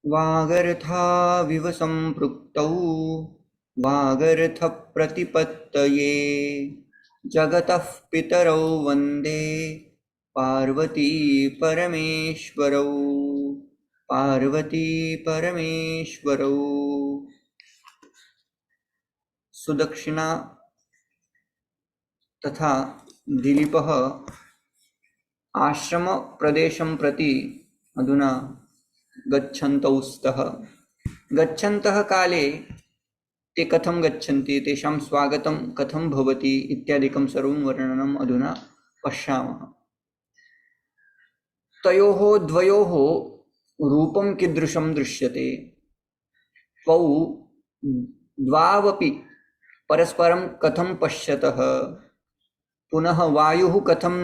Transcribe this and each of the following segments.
वागर्थाविव सम्पृक्तौ वागर्थप्रतिपत्तये जगतः पितरौ वन्दे पार्वती परमेश्वरौ। पार्वती परमेश्वरौ। सुदक्षिणा तथा दिलीपः आश्रम प्रदेशं प्रति अधुना गच्छन्तौ स्तः। गच्छन्तः काले ते कथं गच्छन्ति, तेषां स्वागतं कथं भवति इत्यादिकं सर्वं वर्णनम् अधुना पश्यामः। तयोः द्वयोः रूपं कीदृशं दृश्यते। तौ द्वावपि परस्परं कथं पश्यतः, पुनः वायुः कथं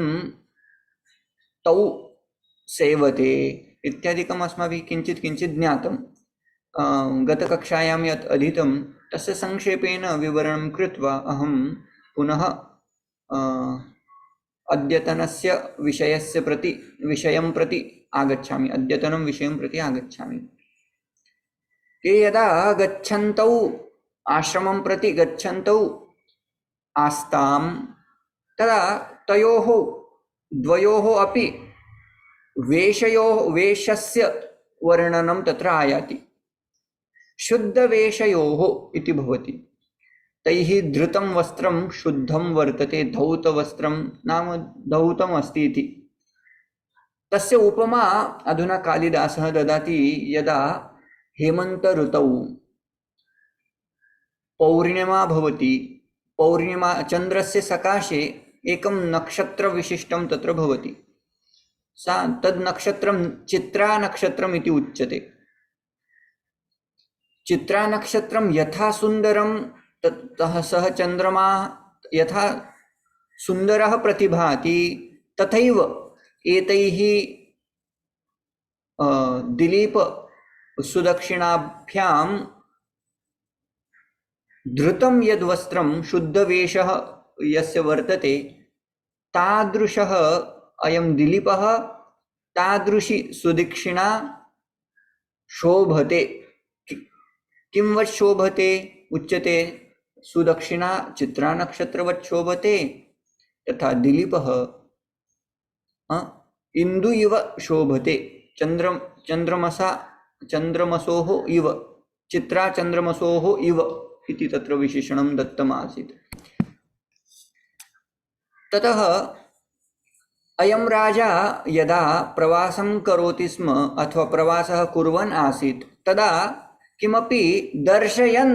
तौ सेवते इत्यादिकम् अस्माभिः किञ्चित् किञ्चित् ज्ञातं। गतकक्षायां यत् अधीतं तस्य संक्षेपेण विवरणं कृत्वा अहं पुनः अद्यतनस्य विषयं प्रति आगच्छामि। अद्यतनं विषयं प्रति आगच्छामि। ते यदा गच्छन्तौ आश्रमं प्रति गच्छन्तौ आस्तां तदा तयोः द्वयोः अपि वेशस्य वर्णनं तत्र आयाति। शुद्धवेशयोः इति भवति। तैः धृतं वस्त्रं शुद्धं वर्तते, धौतवस्त्रं नाम धौतम् अस्ति इति। तस्य उपमा अधुना कालिदासः ददाति। यदा हेमन्त ऋतौ पौर्णिमा भवति, पौर्णिमा चन्द्रस्य सकाशे एकं नक्षत्रविशिष्टं तत्र भवति। तद् नक्षत्रं चित्रा नक्षत्रम् इति उच्यते। चित्रा नक्षत्रं यथा सुन्दरं ततः सः चन्द्रमा यथा सुन्दरः प्रतिभाति, तथैव एतैः दिलीप सुदक्षिणाभ्यां धृतं यद्वस्त्रं शुद्धवेषः यस्य वर्तते, तादृशः अयं दिलीपः, तादृशी सुदक्षिणा शोभते। किं वत् शोभते उच्यते। सुदक्षिणा चित्रा नक्षत्रवत् शोभते, तथा दिलीपः इंदु इव शोभते। चन्द्रमसोः इव, चित्रा चन्द्रमसोः इव इति तत्र विशेषणं दत्तमासीत्। ततः अयं राजा यदा प्रवासं करोति स्म अथवा प्रवासः कुर्वन् आसीत्, तदा किमपि दर्शयन्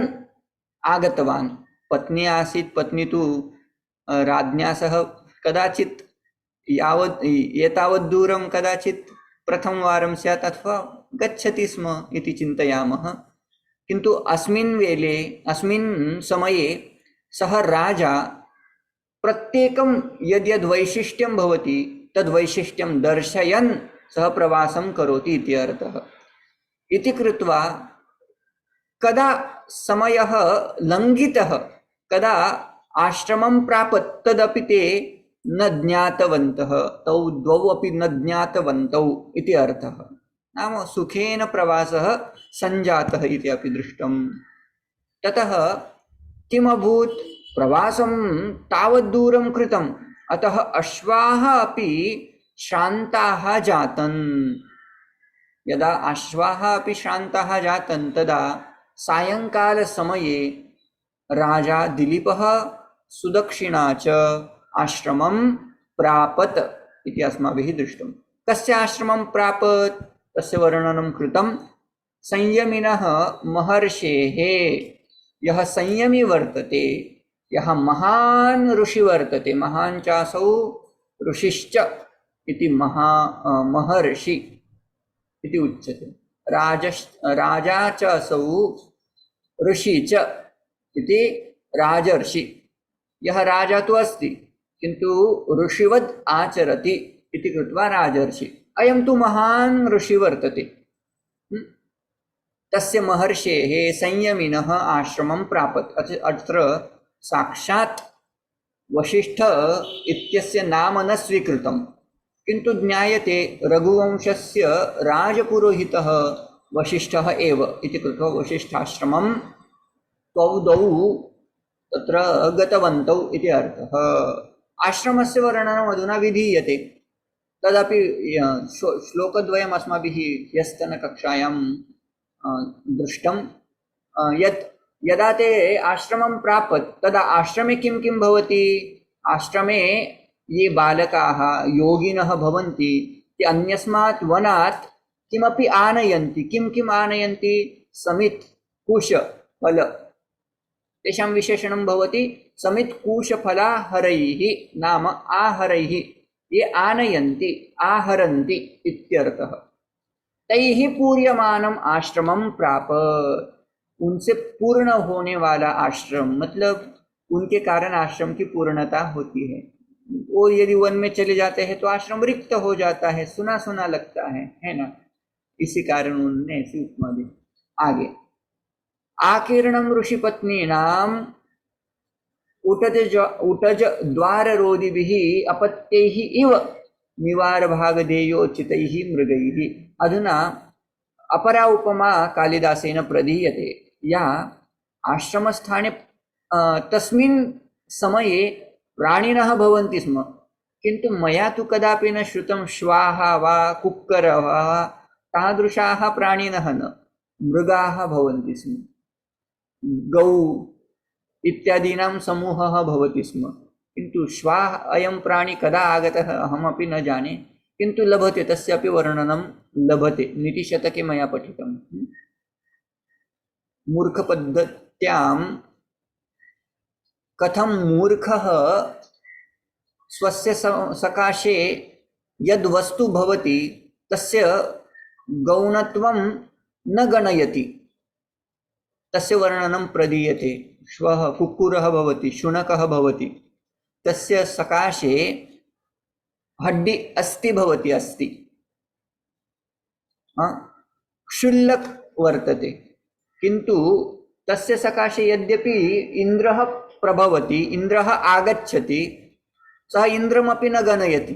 आगतवान्। पत्नी आसीत्। पत्नी तु राज्ञा सह कदाचित् एतावत् दूरं कदाचित् प्रथमवारं स्यात् अथवा गच्छति स्म इति चिन्तयामः। किन्तु अस्मिन् समये सः राजा प्रत्येकं यद्यद् वैशिष्ट्यं भवति तद्वैशिष्ट्यं दर्शयन् सः प्रवासं करोति इति अर्थः। इति कृत्वा कदा समयः लङ्घितः, कदा आश्रमं प्रापत्, तदपि ते न ज्ञातवन्तः। तौ द्वौ अपि न ज्ञातवन्तौ इति अर्थः। नाम सुखेन प्रवासः सञ्जातः इति अपि दृष्टं। ततः किमभूत्, प्रवासं तावत् दूरं कृतम्, अतः अश्वाः अपि श्रान्ताः जातन्। यदा अश्वाः अपि श्रान्ताः जातन् तदा सायङ्कालसमये राजा दिलीपः सुदक्षिणा च आश्रमं प्रापत् इति अस्माभिः दृष्टं। कस्य आश्रमं प्रापत् तस्य वर्णनं कृतं। संयमिनः महर्षेः, यः संयमी वर्तते, यः महान् ऋषि वर्तते, महान् चासौ ऋषिश्च इति महर्षि इति उच्यते। राजा च असौ ऋषि च इति राजर्षि। यः राजा तु अस्ति किन्तु ऋषिवद् आचरति इति कृत्वा राजर्षि। अयं तु महान् ऋषि वर्तते। तस्य महर्षेः संयमिनः आश्रमं प्रापत्। अत्र साक्षात् वसिष्ठ इत्यस्य नाम न स्वीकृतं, किन्तु ज्ञायते रघुवंशस्य राजपुरोहितः वसिष्ठः एव इति कृत्वा वसिष्ठाश्रमं तौ द्वौ तत्र गतवन्तौ इति अर्थः। आश्रमस्य वर्णनम् अधुना विधीयते। तदपि श्लोकद्वयम् अस्माभिः ह्यस्तनकक्षायां दृष्टं यत् यदा ते आश्रमं प्रापत् तदा आश्रमे किं किं भवति। आश्रमे ये बालकाः योगिनः भवन्ति ते अन्यस्मात् वनात् किमपि आनयन्ति। किं किम् आनयन्ति? समित् कुश फल, तेषां विशेषणं भवति समित् कूशफलाहरैः नाम आहरैः। ये आनयन्ति आहरन्ति इत्यर्थः। तैः पूर्यमानम् आश्रमं प्राप, उनसे पूर्ण होने वाला आश्रम, मतलब उनके कारण आश्रम की पूर्णता होती है। वो यदि वन में चले जाते हैं तो आश्रम रिक्त हो जाता है, सुना सुना लगता है ना। इसी कारण उन्होंने ऐसी उपमा दी। आगे आकीर्णम ऋषि पत्नी नाम उटज द्वार रोदिभिः अपत्यैः इव निवार भाग देयोचितैः मृगैः। अधुना अपरा उपमा कालिदासेन प्रदीयते। या आश्रमस्थाने तस्मिन् समये प्राणिनः भवन्ति स्म, किन्तु मया तु कदापि न श्रुतं श्वाः वा कुक्करः वा तादृशाः प्राणिनः न, मृगाः भवन्ति स्म, गौ इत्यादीनां समूहः भवति स्म। किन्तु श्वाः अयं प्राणी कदा आगतः अहमपि न जाने, किन्तु लभते, तस्यापि वर्णनं लभते। नीतिशतके मया पठितं। मूर्खपद्धत्यां कथं मूर्खः स्वस्य सकाशे यद् वस्तु भवति तस्य गौणत्वं न गणयति, तस्य वर्णनं प्रदीयते। श्वः कुक्कुरः भवति, शुनकः भवति, तस्य सकाशे हड्डी अस्ति भवति, अस्ति क्षुल्लक वर्तते, किन्तु तस्य सकाशे यद्यपि इन्द्रः प्रभवति, इन्द्रः आगच्छति, सः इन्द्रमपि न गणयति।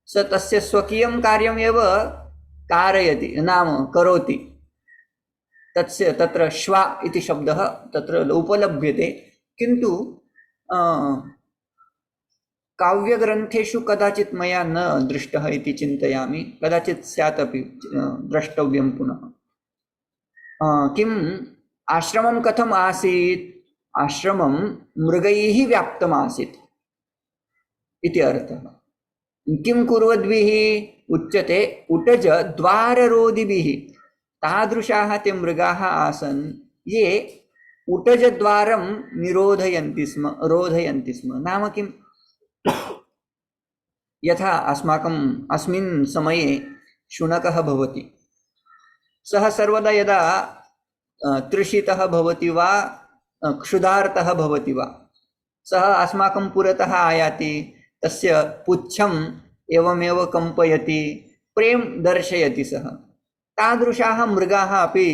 स तस्य स्वकीयं कार्यम् एव कारयति, नाम करोति। तस्य तत्र श्वा इति शब्दः तत्र उपलभ्यते, किन्तु काव्यग्रन्थेषु कदाचित् मया न दृष्टः इति चिन्तयामि, कदाचित् स्यात् अपि द्रष्टव्यं पुनः। किम् आश्रमं कथम् आसीत्? आश्रमं मृगैः व्याप्तम् आसीत् इति अर्थः। किं कुर्वद्भिः उच्यते? उटज द्वाररोधिभिः। तादृशाः ते मृगाः आसन् ये उटजद्वारं निरोधयन्ति स्म, रोधयन्ति स्म। नाम किम्? यथा अस्माकम् अस्मिन् समये शुनकः भवति, सः सर्वदा यदा तृषितः भवति वा क्षुधार्तः भवति वा, सः अस्माकं पुरतः आयाति, तस्य पुच्छम् एवमेव कम्पयति, प्रेम दर्शयति सः। तादृशाः मृगाः अपि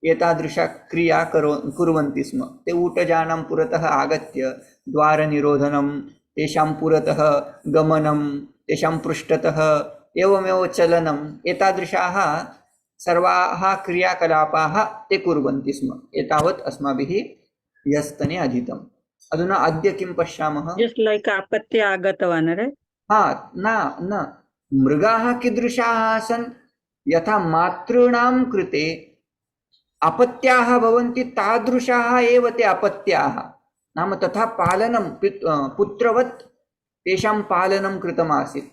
एतादृशा क्रिया कुर्वन्ति स्म। ते ऊटजानां पुरतः आगत्य द्वारनिरोधनं, तेषां पुरतः गमनं, तेषां पृष्ठतः एवमेव चलनम्, एतादृशाः सर्वाः क्रियाकलापाः ते कुर्वन्ति स्म। एतावत् अस्माभिः ह्यस्तने अधीतम्। अधुना अद्य किं पश्यामः? जस्ट लाइक आपत्ति आगतवान् रे। हाँ, न मृगाः कीदृशाः आसन्? यथा मातॄणां कृते अपत्याः भवन्ति, तादृशाः एव ते अपत्याः। नाम तथा पालनं पुत्रवत् तेषां पालनं कृतमासीत्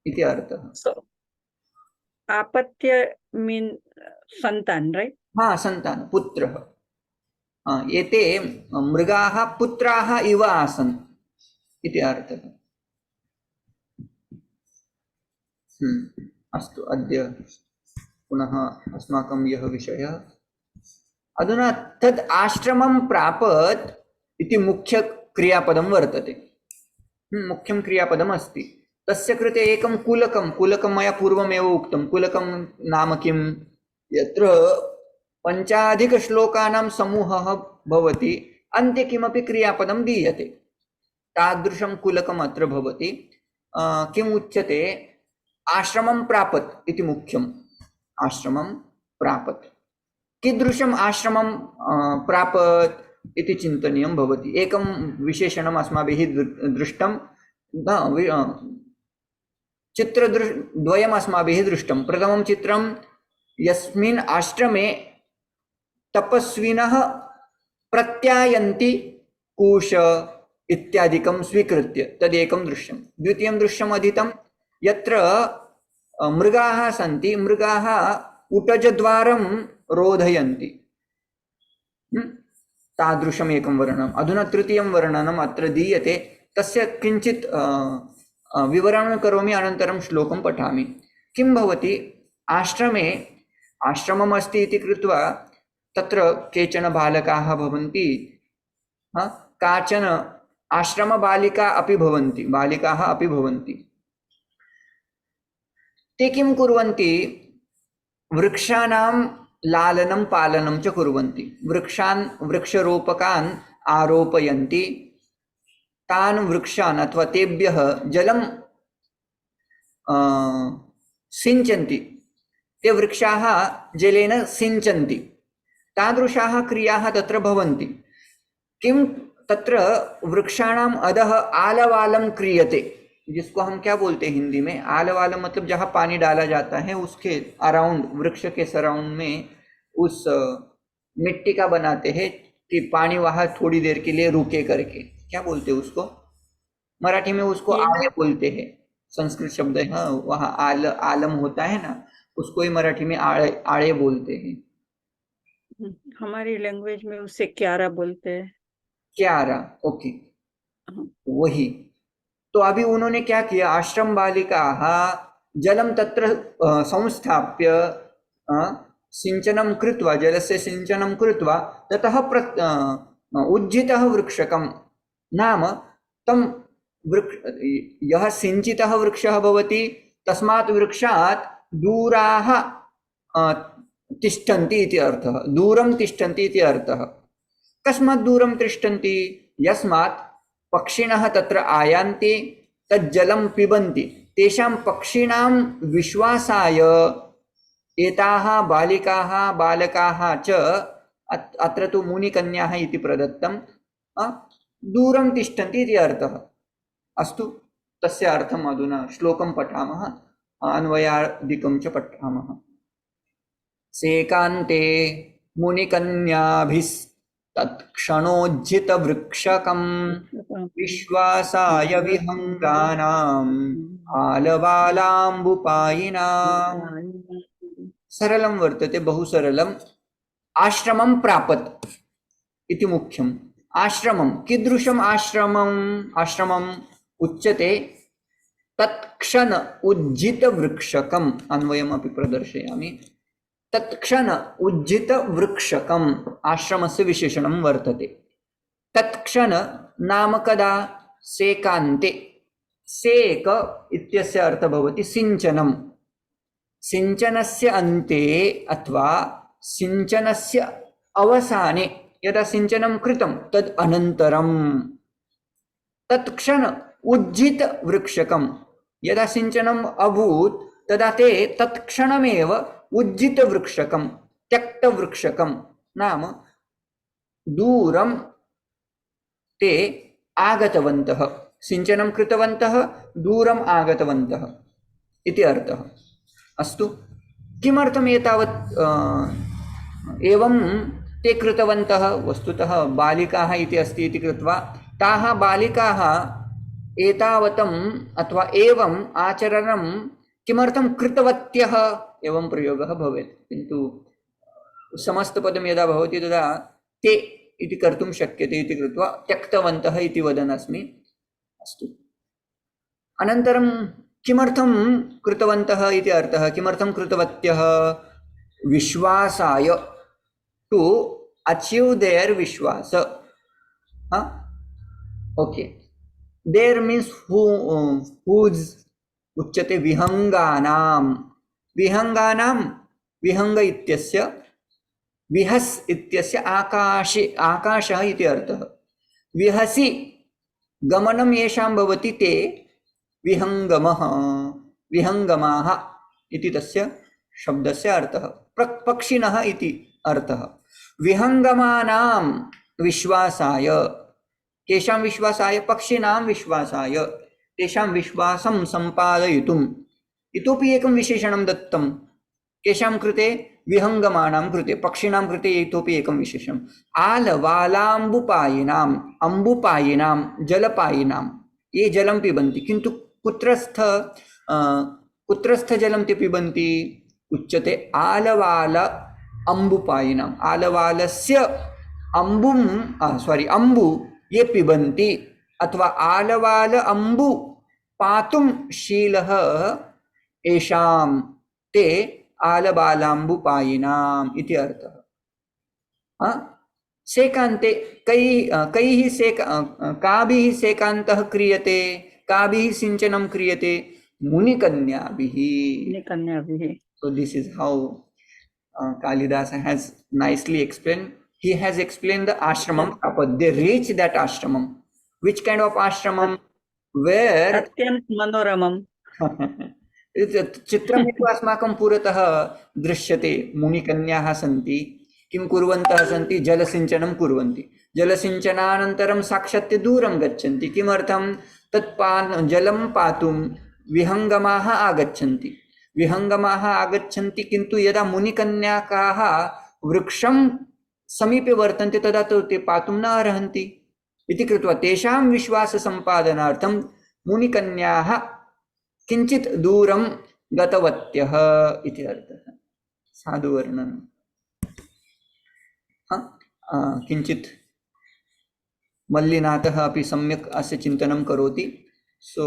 इति अर्थः। आपत्य मीन संतान, राइट? हाँ, संतान, पुत्रः। एते मृगाः पुत्राः इव आसन् इति अर्थः। अस्तु, अद्य पुनः अस्माकं यः विषयः। अधुना तद् आश्रमं प्रापत् इति मुख्य क्रियापदं वर्तते। मुख्यं क्रियापदम् अस्ति। तस्य कृते एकं कुलकं मया पूर्वमेव उक्तं। कुलकं नाम किं? यत्र पञ्चाधिकश्लोकानां समूहः भवति, अन्ते किमपि क्रियापदं दीयते, तादृशं कुलकम् अत्र भवति। किम् उच्यते? आश्रमं प्रापत् इति मुख्यम्। आश्रमं प्रापत्। कीदृशम् आश्रमं प्रापत् इति चिन्तनीयं भवति। एकं विशेषणम् अस्माभिः दृष्टं, चित्रद्वयम् अस्माभिः दृष्टं। प्रथमं चित्रं यस्मिन् आश्रमे तपस्विनः प्रत्यायन्ति कूश इत्यादिकं स्वीकृत्य, तदेकं दृश्यं। द्वितीयं दृश्यम् अधीतं यत्र मृगाः सन्ति, मृगाः उटजद्वारं रोधयन्ति, तादृशम् एकं वर्णनम्। अधुना तृतीयं वर्णनम् अत्र दीयते, तस्य किञ्चित् विवरणं करोमि, अनन्तरं श्लोकं पठामि। किं भवति, आश्रमे आश्रमम् अस्ति इति कृत्वा तत्र केचन बालकाः भवन्ति, काचन आश्रमबालिका अपि भवन्ति, बालिकाः अपि भवन्ति। ते किं कुर्वन्ति, वृक्षाणां लालनं पालनं च कुर्वन्ति। वृक्षान्, वृक्षरोपकान् आरोपयन्ति, तान् वृक्षान् अथवा तेभ्यः जलं सिञ्चन्ति, ते वृक्षाः जलेन सिञ्चन्ति, तादृशाः क्रियाः तत्र भवन्ति। किं तत्र वृक्षाणाम् अधः आलवालं क्रियते, जिसको हम क्या बोलते हैं हिंदी में, आलवालम मतलब जहाँ पानी डाला जाता है उसके अराउंड, वृक्ष के सराउंड में उस मिट्टी का बनाते हैं कि पानी वहाँ थोड़ी देर के लिए रुके करके, क्या बोलते हैं उसको, मराठी में उसको आले बोलते हैं, संस्कृत शब्द है, हाँ, वहाँ आलम होता है ना, उसको ही मराठी में आड़े आड़े बोलते हैं। हमारी लैंग्वेज में उसे क्यारा बोलते हैं। क्यारा, ओके, वही। तो अभी उन्होंने क्या किया, आश्रम बालिकाः जलं तत्र संस्थाप्य सिंचनं कृत्वा, जलस्य सिंचनं कृत्वा ततः उज्जितः वृक्षकं, नाम तं यः सिंचितः वृक्षः भवति तस्मात् वृक्षात् दूराः तिष्ठन्ति इति अर्थः, दूरं तिष्ठन्ति इति अर्थः। कस्मात् दूरं तिष्ठन्ति, यस्मात् पक्षिणः तत्र आयान्ति, तज्जलं पिबन्ति, तेषां पक्षिणां विश्वासाय एताः बालिकाः बालकाः च, अत्र तु मुनिकन्याः इति प्रदत्तं, दूरं तिष्ठन्ति इति अर्थः। अस्तु, तस्य अर्थम् अधुना श्लोकं पठामः, अन्वयादिकं च पठामः। सेकान्ते मुनिकन्याभिस्तत्क्षणोज्झितवृक्षकं विश्वासाय विहङ्गानाम् आलवालाम्बुपायिनाम्। सरलं वर्तते, बहु सरलम्। आश्रमं प्रापत् इति मुख्यम्। आश्रमं, कीदृशम् आश्रमम्, आश्रमम् उच्यते तत्क्षण उज्झितवृक्षकम्, अन्वयमपि प्रदर्शयामि। तत्क्षण उज्झित वृक्षकम् आश्रमस्य विशेषणं वर्तते। तत्क्षण नाम कदा, सेकान्ते, सेक इत्यस्य अर्थः भवति सिंचनं, सिंचनस्य अन्ते अथवा सिंचनस्य अवसाने यदा सिंचनं कृतं तद् अनन्तरं, तत्क्षण उज्झित वृक्षकं, यदा सिंचनम् अभूत् तदा ते तत्क्षणमेव उज्जित वृक्षकं, त्यक्त वृक्षकं, नाम दूरं ते आगतवन्तः, सिंचनं कृतवन्तः, दूरम् आगतवन्तः इति अर्थः। अस्तु, किमर्थम् एतावत् एवं ते कृतवन्तः, वस्तुतः बालिकाः इति अस्ति इति कृत्वा ताः बालिकाः एतावतम् अथवा एवम् आचरणं किमर्थं कृतवत्यः, एवं प्रयोगः भवेत्, किन्तु समस्तपदं यदा भवति तदा ते इति कर्तुं शक्यते इति कृत्वा त्यक्तवन्तः इति वदन् अस्मि। अस्तु, अनन्तरं किमर्थं कृतवन्तः इति अर्थः, किमर्थं कृतवत्यः, विश्वासाय, टू अचीव देयर विश्वास, ओके, देयर मीन्स हुज उच्यते विहंगानां, विहंगानां, विहंग इत्यस्य विहस् इत्यस्य आकाशे, आकाशः इति अर्थः। विहसि गमनं येषां भवति ते विहंगमः, विहंगमाः इति तस्य शब्दस्य अर्थः। पक्षिणः इति अर्थः। विहङ्गमानां विश्वासाय, केषां विश्वासाय? पक्षिणां विश्वासाय, तेषां विश्वासं सम्पादयितुम् इतोपि एकं विशेषणं दत्तं। केषां कृते? विहङ्गमानां कृते, पक्षिणां कृते इतोपि एकं विशेषणम्। आलवालाम्बुपायिनाम्, अम्बुपायिनां, जलपायिनां, ये जलं पिबन्ति, किन्तु कुत्रस्थ जलं ते पिबन्ति? उच्यते आलवाल अम्बुपायिनाम्। आलवालस्य अम्बु ये पिबन्ति, अथवा आलवाल अम्बु पातुं शीलः येषां ते आलबालाम्बुपायिनाम् इति अर्थः। सेकान्ते कैः काभिः सेकान्तः क्रियते, काभिः सिञ्चनं क्रियते? मुनिकन्याभिः। So this is how Kalidasa has nicely explained. He has explained the ashramam. They reach that ashramam. Which kind of ashramam? Where अत्यंत मनोरमम् चित्रमेव अस्माकं पुरतः दृश्यते। मुनिकन्याः सन्ति, किं कुर्वन्तः सन्ति? जलसिञ्चनं कुर्वन्ति। जलसिञ्चनानन्तरं साक्षात् ते दूरं गच्छन्ति। किमर्थं? जलं पातुं विहङ्गमाः आगच्छन्ति। विहङ्गमाः आगच्छन्ति, किन्तु यदा मुनिकन्याकाः वृक्षं समीपे वर्तन्ते तदा तु ते पातुं न अर्हन्ति इति कृत्वा तेषां विश्वाससम्पादनार्थं मुनिकन्याः किञ्चित् दूरं गतवत्यः इति अर्थः। साधुवर्णनं किञ्चित् मल्लिनाथः अपि सम्यक् अस्य चिन्तनं करोति। सो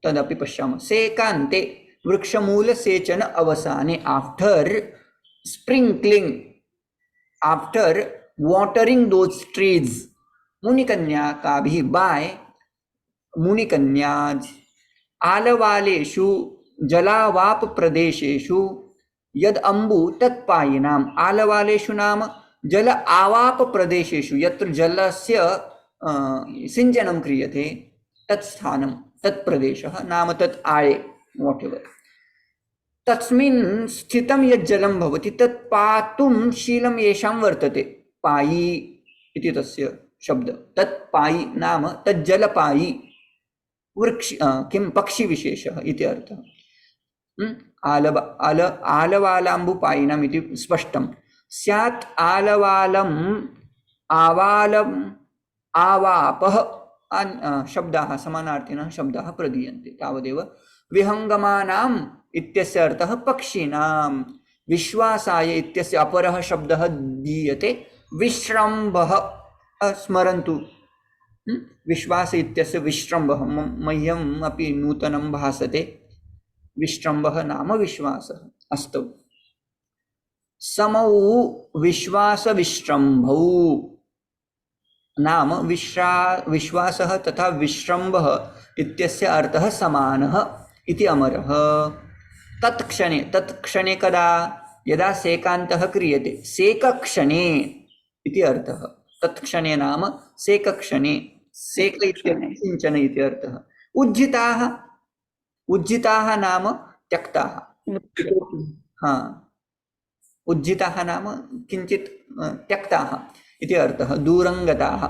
तदपि पश्यामः। सेकान्ते, वृक्षमूलसेचन अवसाने, after sprinkling, after watering those trees, मुनिकन्या काभिः, बाय मुनिकन्याज, आलवालेषु जलावाप प्रदेशेषु यद अम्बु तत्पायिनाम्। आलवालेषु नाम जल आवाप प्रदेशेषु, यत्र जलस्य सिञ्चनं क्रियते, तत् स्थानं, तत् प्रदेशः नाम तत् आये, वाट् एवर्, तस्मिन् स्थितं यत् जलं भवति तत् पातुं शीलं येषां वर्तते। पायी इति तस्य शब्द। तत् पायी नाम तत् जलपायी वृक्ष किं पक्षिविशेषः इति अर्थः। आलवालाम्बुपायिनाम् इति स्पष्टं स्यात्। आलवालम् आवालम् आवापः शब्दाः, समानार्थिनः शब्दाः प्रदीयन्ते, तावदेव। विहङ्गमानाम् इत्यस्य अर्थः पक्षिणां। विश्वासाय इत्यस्य अपरः शब्दः दीयते विश्रम्भः। स्मरन्तु, विश्वास इत्यस्य विश्रम्भः मह्यम् अपि नूतनं भासते। विश्रम्भः नाम विश्वासः। अस्तु, समौ विश्वासविश्रम्भौ नाम विश्वासः तथा विश्रम्भः इत्यस्य अर्थः समानः इति अमरः। तत्क्षणे कदा? यदा सेकान्तः क्रियते, सेकक्षणे इति अर्थः। तत्क्षणे नाम सेकक्षणे, सेक इत्यस्य सिञ्चन इति अर्थः। उज्जिताः, उज्जिताः नाम त्यक्ताः। उज्जिताः नाम किञ्चित् त्यक्ताः इति अर्थः, दूरं गताः।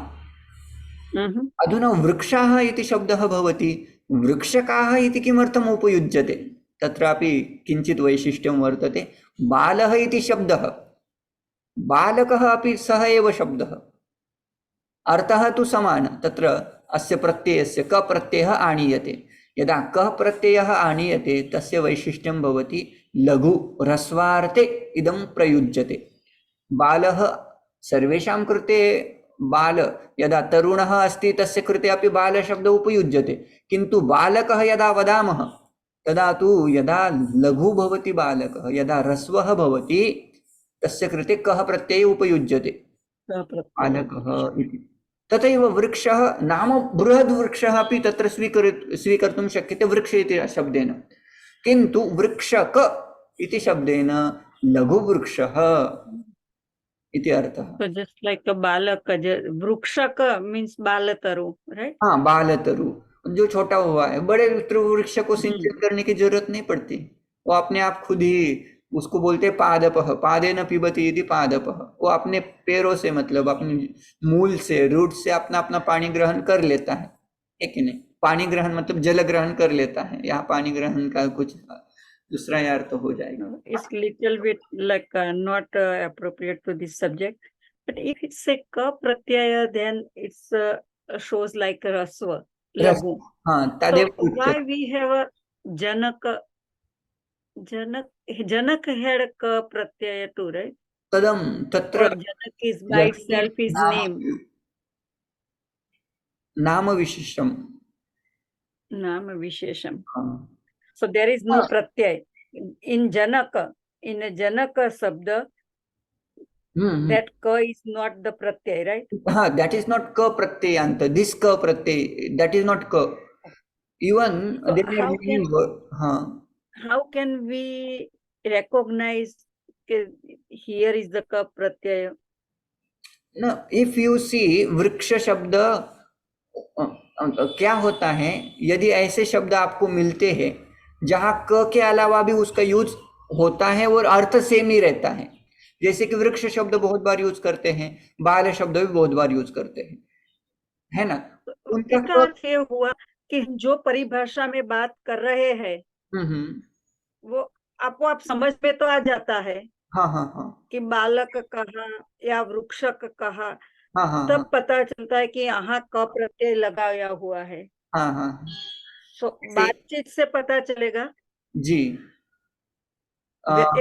अधुना वृक्षाः इति शब्दः भवति। वृक्षकाः इति किमर्थम् उपयुज्यते? तत्रापि किञ्चित् वैशिष्ट्यं वर्तते। बालः इति शब्दः, बालकः अपि सः एव शब्दः, अर्थः तु समानः। तत्र अस्य प्रत्ययस्य क प्रत्ययः आनीयते। यदा कः प्रत्ययः आनीयते तस्य वैशिष्ट्यं भवति लघु, ह्रस्वार्थे इदं प्रयुज्यते। बालः सर्वेषां कृते बाल, यदा तरुणः अस्ति तस्य कृते अपि बालशब्दः उपयुज्यते, किन्तु बालकः यदा वदामः तदा तु यदा लघु भवति बालकः, यदा ह्रस्वः भवति तस्य कृते कः प्रत्ययः उपयुज्यते, बालकः इति। तथैव वृक्षः नाम बृहद् वृक्षः अपि तत्र स्वीकर्तुं शक्यते वृक्ष इति शब्देन, किन्तु वृक्षक इति शब्देन लघुवृक्षः इति अर्थः। So just like a बालक, वृक्षक means बालतरु, right? हाँ, बालतरु जो छोटा हुआ है। बड़े वृक्ष को सिंचाई करने की जरूरत नहीं पड़ती, वो अपने आप खुद ही उसको बोलते हैं पादपः, पादेन पिबति इति पादपः। वो अपने पैरों से मतलब अपने मूल से, रूट से अपना अपना पानी ग्रहण कर लेता है कि नहीं? पानी ग्रहण मतलब जल ग्रहण कर लेता है, यहाँ पानी ग्रहण का कुछ दूसरा ही अर्थ हो जाएगा। No, it's little bit like not appropriate to this subject. But if it's a ka pratyaya, then it's shows like rasva, रस, lagu. हाँ, So तदेव why उच्यते। we have a janaka, janak had ka pratyaya too, right? तदम तत्र Or janak is by itself his नाम name, नाम विशेषम। nama vishesham. हाँ, So there is no pratyay. In janaka, in a janaka sabda, that ka is not the pratyay, right? हाँ, that is not ka pratyayanta, this ka pratyay, that is not ka. Even So there are many हाँ, how can we recognize here is the ka pratyaya? ना if you see वृक्ष शब्द क्या होता है, यदि ऐसे शब्द आपको मिलते हैं जहाँ क के अलावा भी उसका यूज होता है और अर्थ सेम ही रहता है, जैसे कि वृक्ष शब्द बहुत बार यूज करते हैं, बाल शब्द भी बहुत बार यूज करते हैं, है ना? उनका इसका अर्थ ये हुआ कि जो परिभाषा में बात कर रहे हैं वो आपको आप समझ में तो आ जाता है हाँ हाँ हाँ कि बालक कहा या वृक्षक कहा, हाँ हाँ तब हाँ पता चलता है कि यहाँ क प्रत्यय लगाया हुआ है। हाँ हाँ सो बातचीत से पता चलेगा जी,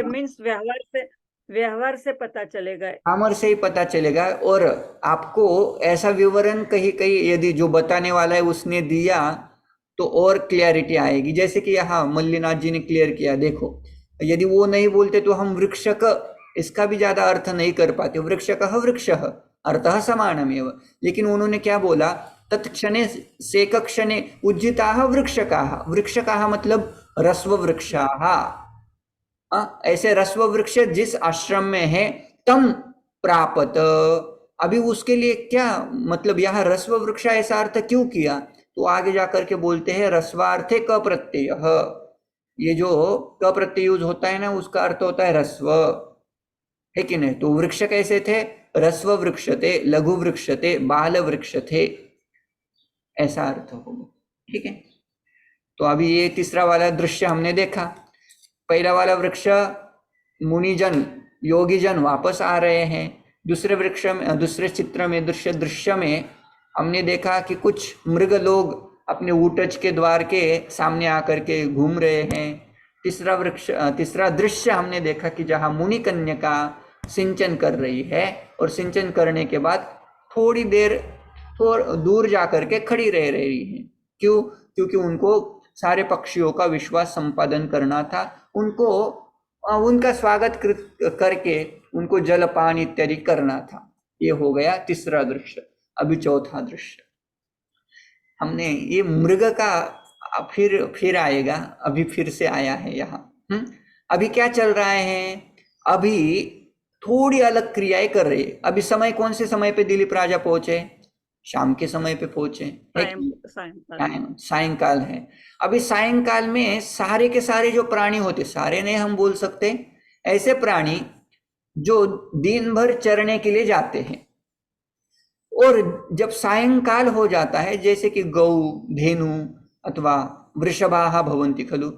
मीन्स व्यवहार से पता चलेगा, ग्रामर से ही पता चलेगा। और आपको ऐसा विवरण कहीं कहीं यदि जो बताने वाला है उसने दिया तो और क्लियरिटी आएगी, जैसे कि यहाँ मल्लिनाथ जी ने क्लियर किया। देखो, यदि वो नहीं बोलते तो हम वृक्षक इसका भी ज्यादा अर्थ नहीं कर पाते, वृक्षकः वृक्षः अर्थः समानमेव, लेकिन उन्होंने क्या बोला, तत्क्षणे सेक क्षणे उज्जिताः वृक्षकाः, वृक्षकाः मतलब रस्व वृक्षाः। ऐसे रस्व वृक्ष जिस आश्रम में है तम प्रापत, अभी उसके लिए क्या मतलब, यहाँ रस्व वृक्ष ऐसा अर्थ क्यों किया, तो आगे जाकर के बोलते हैं रस्वार्थे क प्रत्यय, ये जो क प्रत्यय यूज होता है ना उसका अर्थ होता है रस्व, है कि नहीं? तो वृक्ष कैसे थे, रस्व वृक्ष थे, लघु वृक्ष थे, बाल वृक्ष थे, ऐसा अर्थ होगा। ठीक है, तो अभी ये तीसरा वाला दृश्य हमने देखा। पहला वाला वृक्ष मुनिजन योगीजन वापस आ रहे हैं, दूसरे वृक्ष में, दूसरे चित्र में, दृश्य में हमने देखा कि कुछ मृग लोग अपने ऊटज के द्वार के सामने आकर के घूम रहे हैं। तीसरा दृश्य हमने देखा कि जहाँ मुनि कन्या सिंचन कर रही है और सिंचन करने के बाद थोड़ी देर दूर जाकर के खड़ी रह रही है। क्यों? क्योंकि उनको सारे पक्षियों का विश्वास संपादन करना था, उनको उनका स्वागत करके उनको जल पान इत्यादि करना था। ये हो गया तीसरा दृश्य। अभी चौथा दृश्य हमने ये मृग का फिर आएगा, अभी फिर से आया है यहाँ। अभी क्या चल रहा है, अभी थोड़ी अलग क्रियाएं कर रही है। अभी समय कौन से समय पे दिलीप राजा पहुंचे, शाम के समय पे पहुंचे, सायंकाल है। अभी सायंकाल में सारे के सारे जो प्राणी होते, सारे नहीं हम बोल सकते, ऐसे प्राणी जो दिन भर चरने के लिए जाते हैं, और जब सायंकाल हो जाता है, जैसे कि गौ धेनु अथवा वृषभाः भवन्ति खलु,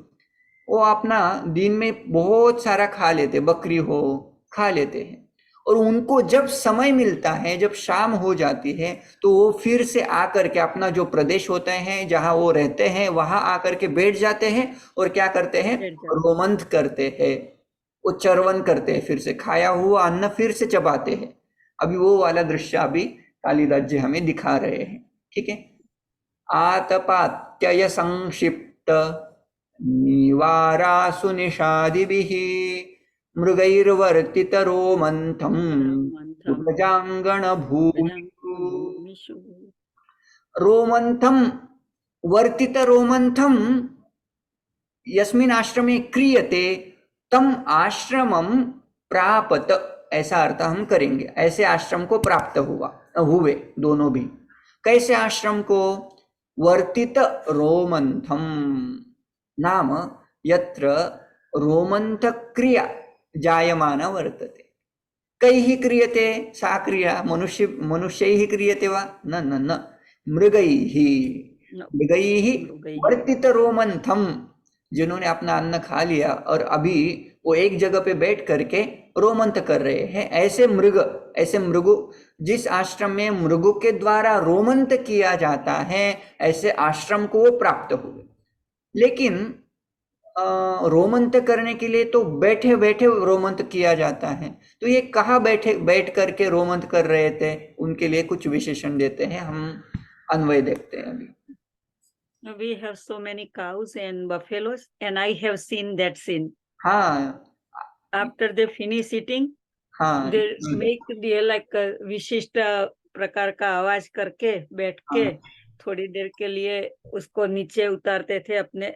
वो अपना दिन में बहुत सारा खा लेते, बकरी हो खा लेते हैं, और उनको जब समय मिलता है, जब शाम हो जाती है, तो वो फिर से आकर के अपना जो प्रदेश होते हैं जहां वो रहते हैं वहां आकर के बैठ जाते हैं और क्या करते हैं, रोमंथ करते हैं, वो चरवन करते हैं, फिर से खाया हुआ अन्न फिर से चबाते हैं। अभी वो वाला दृश्य अभी कालिदास जी हमें दिखा रहे हैं। ठीक है, आतपात्यय संक्षिप्त निवारासु निषादिभिः मृगैर्वर्तित रोमन्थं उपजांगण भूमिषु। रोमन्थं वर्तित रोमन्थं यस्मिन् आश्रमे क्रियते तम आश्रमं प्रापत, ऐसा अर्थ हम करेंगे। ऐसे आश्रम को प्राप्त हुए दोनों भी। कैसे आश्रम को? वर्तित रोमन्थम नाम यत्र रोमन्थक्रिया जायमाना वर्तते। कैः क्रियते सा क्रिया? मनुष्यैः क्रियते वा? न न न, मृगैः। No, मृगैः मृगैः। वर्तित रोमंथम, जिन्होंने अपना अन्न खा लिया और अभी वो एक जगह पे बैठ करके रोमंथ कर रहे हैं, ऐसे मृगु, जिस आश्रम में मृगु के द्वारा रोमंथ किया जाता है, ऐसे आश्रम को वो प्राप्त हुए। लेकिन रोमंथ करने के लिए तो बैठे बैठे रोमंथ किया जाता है, तो ये कहाँ बैठ करके रोमंथ कर रहे थे, उनके लिए कुछ विशेषण देते हैं, हम अन्वय देखते हैं अभी। We have so many cows and buffaloes, and I have seen that scene. हाँ After they finish eating, हाँ they make the like विशिष्ट प्रकार का आवाज करके बैठ के थोड़ी देर के लिए उसको नीचे उतारते थे अपने,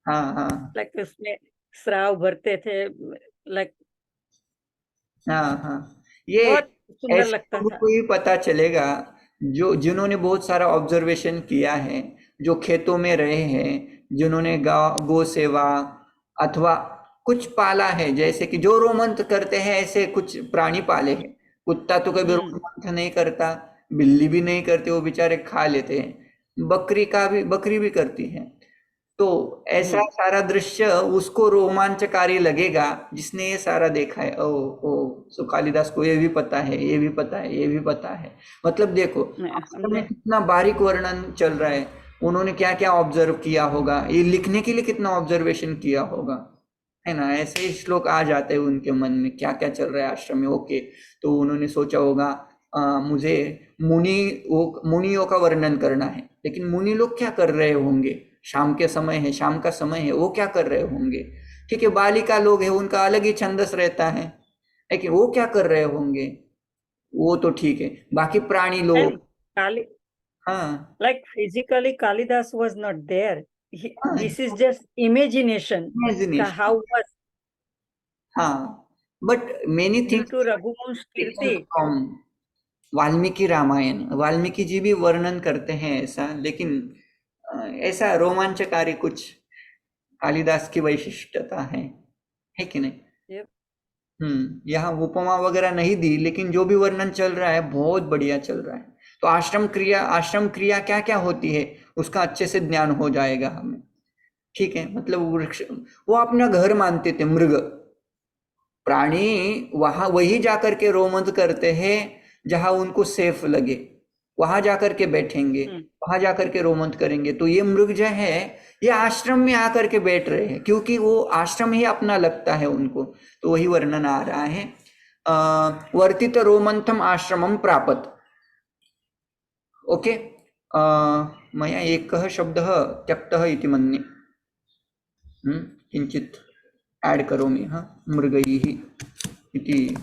हाँ हाँ लाइक उसमें श्राव भरते थे, लाइक हाँ हाँ, ये बहुत सुंदर ऐसे लगता लोगों था। को ही पता चलेगा जिन्होंने बहुत सारा ऑब्जर्वेशन किया है, जो खेतों में रहे हैं, जिन्होंने गौ सेवा अथवा कुछ पाला है, जैसे कि जो रोमंथ करते हैं ऐसे कुछ प्राणी पाले हैं। कुत्ता तो कभी रोमंथ नहीं करता, बिल्ली भी नहीं करती, वो बेचारे खा लेते हैं। बकरी भी करती है। तो ऐसा सारा दृश्य उसको रोमांचकारी लगेगा जिसने ये सारा देखा है। ओ सो कालिदास को ये भी पता है, ये भी पता है, ये भी पता है। मतलब देखो वास्तव में कितना बारीक वर्णन चल रहा है, उन्होंने क्या क्या ऑब्जर्व किया होगा, ये लिखने के लिए कितना ऑब्जर्वेशन किया होगा, है ना। ऐसे ही श्लोक आ जाते हैं उनके मन में, क्या क्या चल रहा है आश्रम में। ओके, तो उन्होंने सोचा होगा मुझे मुनियों का वर्णन करना है, लेकिन मुनि लोग क्या कर रहे होंगे, शाम के समय है, शाम का समय है, वो क्या कर रहे होंगे। ठीक है, बालिका लोग हैं, उनका अलग ही छंदस रहता है, लेकिन वो क्या कर रहे होंगे वो तो ठीक है। बाकी प्राणी लोग, हाँ, like physically Kalidas was not there. हाँ, This is just imagination. imagination, How was हाँ, but many due things to Raghuvansh Kirti. From Valmiki Ramayan, Valmiki ji भी वर्णन करते हैं ऐसा, लेकिन ऐसा रोमांचकारी कुछ कालिदास की वैशिष्ट्यता है कि नहीं। Yep. यहाँ उपमा वगैरह नहीं दी, लेकिन जो भी वर्णन चल रहा है बहुत बढ़िया चल रहा है। तो आश्रम क्रिया क्या क्या होती है उसका अच्छे से ज्ञान हो जाएगा हमें। ठीक है, मतलब वृक्ष वो अपना घर मानते थे, मृग प्राणी वहां वही जाकर के रोमंथ करते हैं जहां उनको सेफ लगे, वहां जाकर के बैठेंगे, वहां जाकर के रोमंथ करेंगे। तो ये मृग जो है ये आश्रम में आकर के बैठ रहे हैं, क्योंकि वो आश्रम ही अपना लगता है उनको। तो वही वर्णन आ रहा है, वर्तित रोमंथम आश्रमम प्रापत। ओके, मया एकः शब्दः त्यक्तः इति मन्ये, किञ्चित् ऐड करोमि। हाँ, मृगैः इति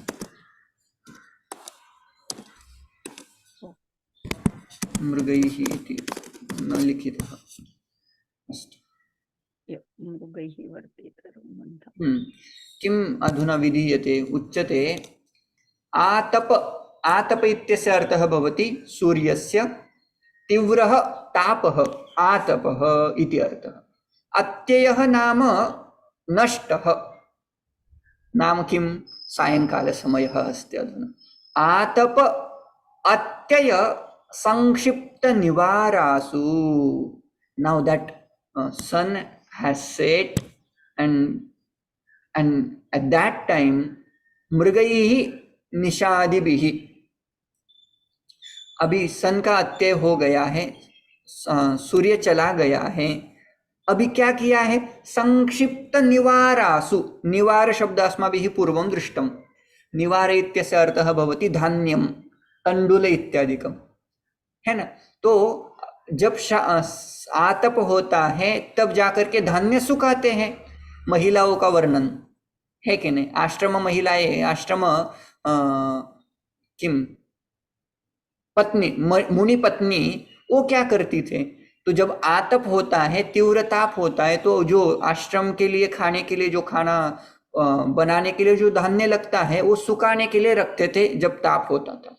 मृगैः इति न लिखितः अस्ति। मृगैः वर्तित रोमन्थम्। किम् अधुना विधीयते, उच्यते आतप इत्यस्य अर्थः भवति सूर्यस्य तीव्रः तापः, आतपः इति अर्थः। अत्ययः नाम नष्टः, नाम किं, सायंकालसमयः अस्ति अधुना। आतप अत्यय संक्षिप्त निवारासु, now that sun has set and at that time मृगैः निषादिभिः, अभी सन का अत्यय हो गया है, सूर्य चला गया है, अभी क्या किया है, संक्षिप्त निवारासु। निवार शब्द अस्माभिः पूर्वं दृष्टं। निवार इत्यस्य अर्थः भवति धान्यं, तंडुल इत्यादिकं, है ना। तो जब आतप होता है तब जाकर के धान्य सुखाते हैं। महिलाओं का वर्णन है कि नहीं, आश्रम महिलाएं, आश्रम किम पत्नी, मुनि पत्नी, वो क्या करती थे, तो जब आतप होता है, तीव्र ताप होता है, तो जो आश्रम के लिए खाने के लिए जो खाना बनाने के लिए जो धान्य लगता है वो सुखाने के लिए रखते थे जब ताप होता था।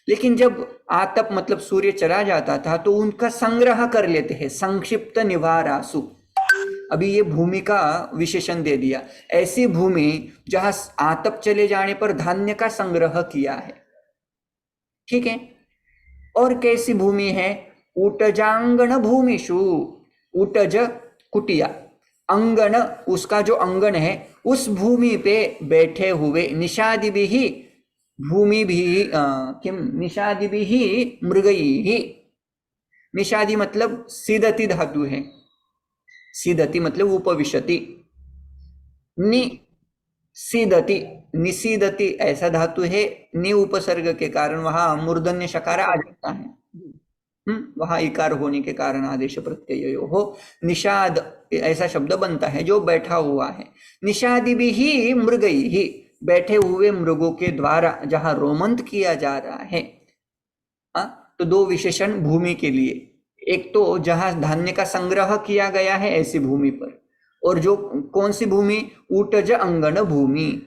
लेकिन जब आतप मतलब सूर्य चला जाता था तो उनका संग्रह कर लेते हैं, संक्षिप्त निवारासु। अभी ये भूमि का विशेषण दे दिया। ऐसी भूमि जहां आतप चले जाने पर धान्य का संग्रह किया है, ठीक है। और कैसी भूमि है? ऊटजांगण भूमिषु, ऊटज कुटिया, अंगन उसका जो अंगन है, उस भूमि पे बैठे हुए निषादि भी भूमि भी किम निषादि भी मृगई। निषादि मतलब सीदति धातु है, सीदति मतलब उपविशति, निसीदति निसीदति ऐसा धातु है, नि उपसर्ग के कारण वहां मूर्धन्य शकार आ जाता है। वहां इकार होने के कारण आदेश प्रत्यय हो, निषाद ऐसा शब्द बनता है जो बैठा हुआ है। निषादि भी ही मृगई ही, बैठे हुए मृगों के द्वारा जहां रोमंत किया जा रहा है। तो दो विशेषण भूमि के लिए, एक तो जहां धान्य का संग्रह किया गया है ऐसी भूमि पर, और जो कौन सी भूमि? ऊटज अंगन भूमि।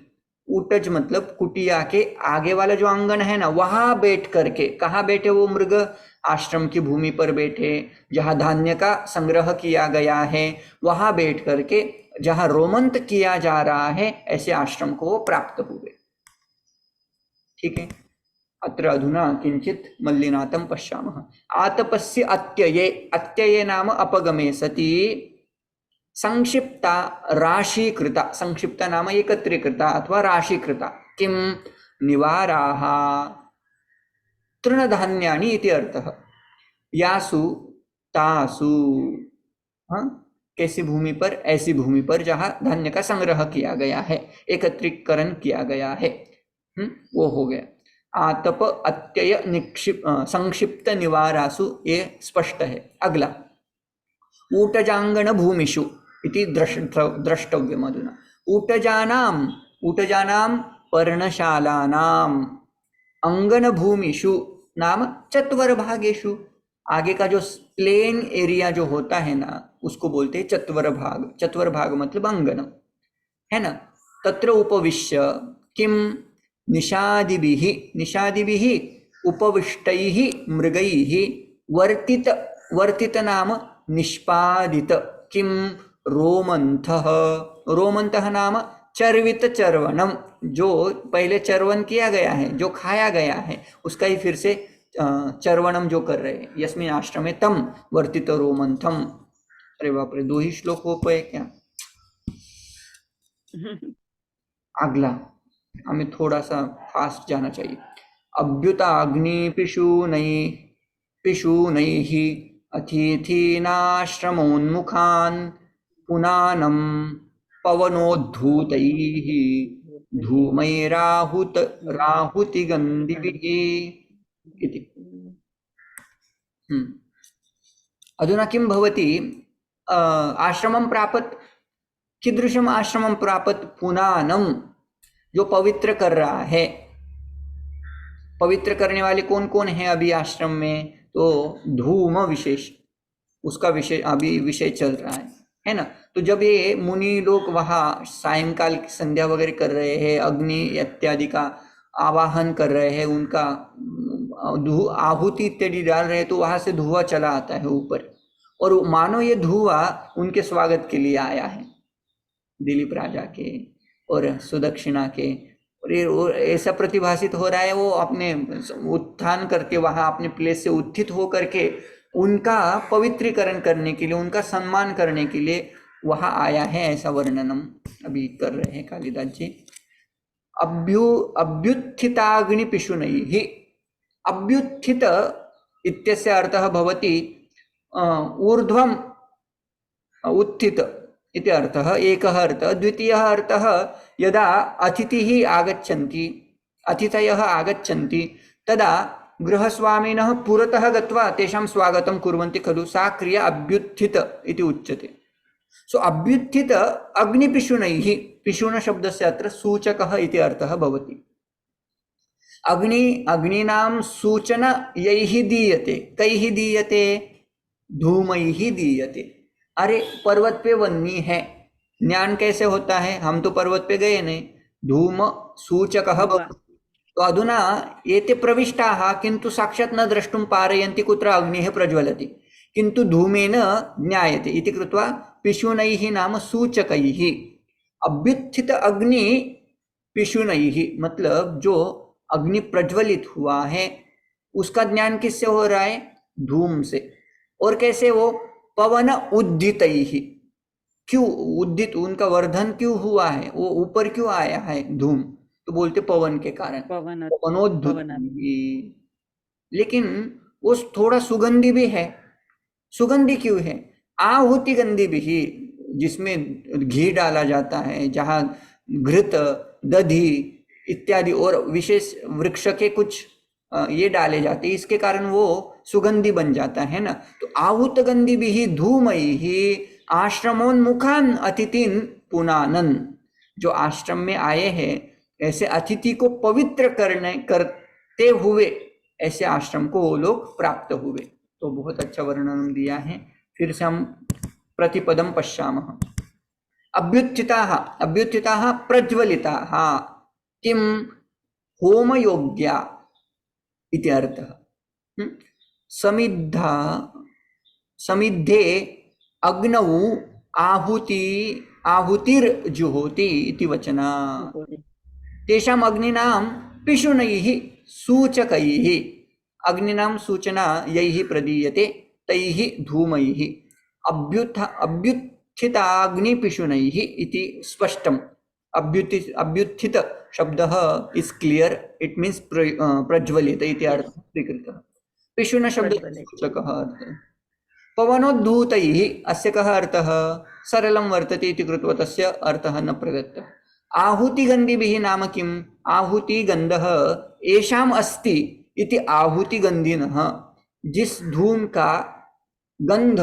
ऊटज मतलब कुटिया के आगे वाला जो आंगन है ना, वहां बैठ करके, कहाँ बैठे वो मृग? आश्रम की भूमि पर बैठे, जहां धान्य का संग्रह किया गया है, वहां बैठ करके जहां रोमंत किया जा रहा है, ऐसे आश्रम को वो प्राप्त हुए, ठीक है। अत्र अधुना किंचित मल्लिनाथं पश्यामः। आतपस्य अत्यये, अत्यये नाम अपगमे सति संक्षिप्ता राशीकृता, संक्षिप्ता नाम एकत्रीकृता अथवा राशीकृता, किम निवाराः तृणधान्यानि इति अर्थः। यासु तासु, कैसी भूमि पर? ऐसी भूमि पर जहां धान्य का संग्रह किया गया है, एकत्रीकरण किया गया है, वो हो गया। आतप अत्यय निक्षिप संक्षिप्त निवारासु, ये स्पष्ट है। अगला ऊटजांगण भूमिषु इति द्रष्टव्यम अधुना। ऊटजानाम, ऊटजानाम पर्णशालानाम, अंगन भूमिषु नाम चत्वर भागेषु। आगे का जो प्लेन एरिया जो होता है ना, उसको बोलते हैं चत्वर भाग। चत्वर भाग मतलब अंगन, है ना। तत्र उपविश्य किम निषादिभिः, निषादिभिः उपविष्टैः मृगैः वर्तित, वर्तित नाम निष्पादित, किम रोमंथः, रोमंथः नाम चर्वित चर्वणम, जो पहले चर्वन किया गया है, जो खाया गया है, उसका ही फिर से चर्वणम जो कर रहे हैं। यस्मिन् आश्रमे तम वर्तित रोमंथम। अरे बाप रे, दो ही श्लोक हो पाए क्या? अगला हमें थोड़ा सा फास्ट जाना चाहिए। अभ्युताग्नि पिशूनैः अतिथीनाश्रमोन्मुखान् पुनानं पवनोद्धूतैः धूमैराहुतिगन्धिभिः इति। अधुना किं भवति? आश्रमं प्रापत्, कीदृशम् आश्रमं प्रापत्? पुनानं, जो पवित्र कर रहा है। पवित्र करने वाले कौन कौन है अभी आश्रम में? तो धूम विशेष, उसका विषय अभी विषय चल रहा है ना। तो जब ये मुनि लोग वहाँ सायंकाल की संध्या वगैरह कर रहे हैं, अग्नि इत्यादि का आवाहन कर रहे हैं, उनका आहुति इत्यादि डाल रहे हैं, तो वहां से धुआं चला आता है ऊपर, और मानो ये धुआं उनके स्वागत के लिए आया है, दिलीप राजा के और सुदक्षिणा के, और ऐसा प्रतिभाषित हो रहा है। वो अपने उत्थान करके वहां अपने प्लेस से उत्थित हो करके उनका पवित्रीकरण करने के लिए, उनका सम्मान करने के लिए वहां आया है, ऐसा वर्णनम अभी कर रहे हैं कालिदास जी। अभ्युत्थिताग्नि पिशुनैः, अभ्युत्थित इत्यस्य अर्थः भवति ऊर्ध्वम् उत्थित इति अर्थः, एकः अर्थः। द्वितीयः अर्थः, यदा अतिथिः आगच्छन्ति, अतिथयः आगच्छन्ति, तदा गृहस्वामिनः पुरतः गत्वा तेषां स्वागतं कुर्वन्ति खलु, सा क्रिया अभ्युत्थित इति उच्यते। सो अभ्युत्थित अग्निपिशुनैः, पिशुन शब्दस्य अत्र सूचकः इति अर्थः भवति। अग्नीनां सूचना यैः दीयते, कैः दीयते? धूमैः दीयते। अरे पर्वत पे वन्नी है, ज्ञान कैसे होता है? हम तो पर्वत पे गए नहीं, धूम सूचकः भवति। तो अधुना एते प्रविष्टाः, किन्तु साक्षात् न द्रष्टुं पारयन्ति कुत्र अग्निः प्रज्वलति, किन्तु धूमेन ज्ञायते इति कृत्वा पिशुनैः नाम सूचकैः। अभ्युत्थित अग्नि पिशुनैः मतलब जो अग्नि प्रज्वलित हुआ है उसका ज्ञान किससे हो रहा है? धूम से। और कैसे? वो पवन उद्दितैः। क्यों उद्दित? उनका वर्धन क्यों हुआ है? वो ऊपर क्यों आया है धूम? तो बोलते पवन के कारण, पवन पवनोद्धुत। पवन लेकिन वो थोड़ा सुगंधी भी है। सुगंधी क्यों है? आहुति गंधी भी, जिसमें घी डाला जाता है, जहाँ घृत, दधि इत्यादि और विशेष वृक्ष के कुछ ये डाले जाते हैं, इसके कारण वो सुगंधी बन जाता है ना। तो आहुत गंधी भी धूमैः आश्रमोन्मुखान अतिथिन पुनानन। जो आश्रम में आए हैं ऐसे अतिथि को पवित्र करते हुए ऐसे आश्रम को वो लोग प्राप्त हुए। तो बहुत अच्छा वर्णन दिया है। फिर से हम प्रतिपदम पश्यामः। अभ्युत्थिताः अभ्युत्थिताः प्रज्वलिताः किं होमयोग्या इति अर्थः। समिद्धा समिद्धे अग्नौ आहुतिर्जुहोति इति वचनात्। तेषाम् अग्निनां पिशुनैः सूचकैः। अग्निनां सूचना यैः प्रदीयते तैः धूमैः। अभ्युत्थिताग्निपिशुनैः इति स्पष्टम्। अभ्युत्थित शब्दः इज क्लियर, इट मीन्स प्रज्वलित इति अर्थः स्वीकृतः। पिशुन शब्दः सूचकः अर्थः। पवनोद्धूतैः अस्य कः अर्थः? सरलं वर्तते इति कृत्वा तस्य अर्थः न प्रदत्तः। आहुतिगन्धिभिः नाम किम्? आहुतिगन्धः येषाम् अस्ति इति आहुतिगन्धिनः। जिस धूम का गंध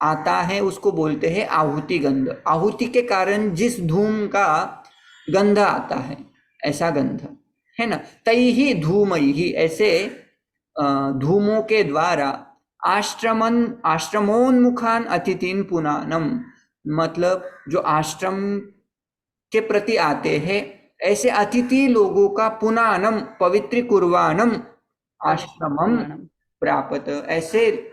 आता है उसको बोलते हैं आहुति गंध। आहुति के कारण जिस धूम का गंध आता है ऐसा गंध है ना। तैहि धूमैहि ऐसे धूमों के द्वारा आश्रमोन्मुखान अतिथिन पुनानम मतलब जो आश्रम के प्रति आते हैं ऐसे अतिथि लोगों का पुनानम पवित्र कुर्वाणम आश्रमम प्राप्त। ऐसे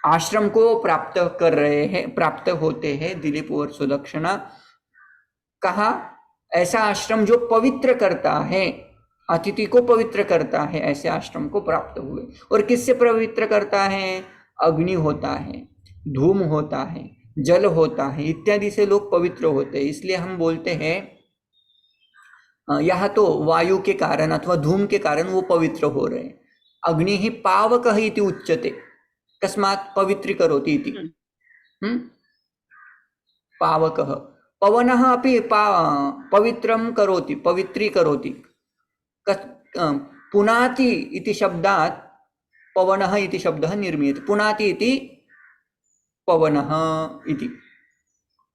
आश्रम को प्राप्त कर रहे हैं, प्राप्त होते हैं दिलीप और सुदक्षिणा। कहा? ऐसा आश्रम जो पवित्र करता है, अतिथि को पवित्र करता है, ऐसे आश्रम को प्राप्त हुए। और किससे पवित्र करता है? अग्नि होता है, धूम होता है, जल होता है, इत्यादि से लोग पवित्र होते हैं। इसलिए हम बोलते हैं यह तो वायु के कारण अथवा धूम के कारण वो पवित्र हो रहे हैं। अग्नि ही पावकः इति उच्यते, कस्मात् पवित्रीकरोति इति। पावकः। पवनः अपि पवित्रं करोति, पवित्रीकरोति। पुनाति इति शब्दात् पवनः इति शब्दः निर्मीयते। पुनाति इति पवनः इति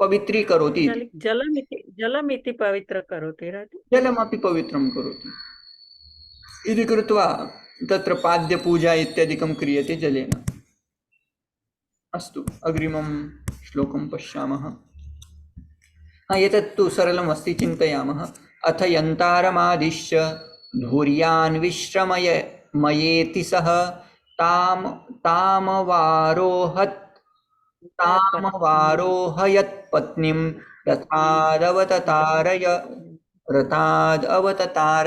पवित्रीकरोति। जलमिति पवित्र करोति। जलमपि पवित्रं करोति इति कृत्वा तत्र पाद्यपूजा इत्यादिकं क्रियते जलेन। अस्तु, अग्रिमं श्लोकं पश्यामः। एतत्तु सरलम् अस्ति, चिन्तयामः। अथ यन्तारमादिश्य धूर्यान् विश्रमयेति सः तामवारोहयत् पत्नीं रथादवततार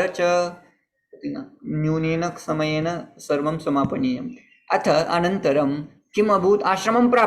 च। न्यूनेन समयेन सर्वं समापनीयम्। अथ अनन्तरं किम् अभूत्? आश्रमं प्राप्त।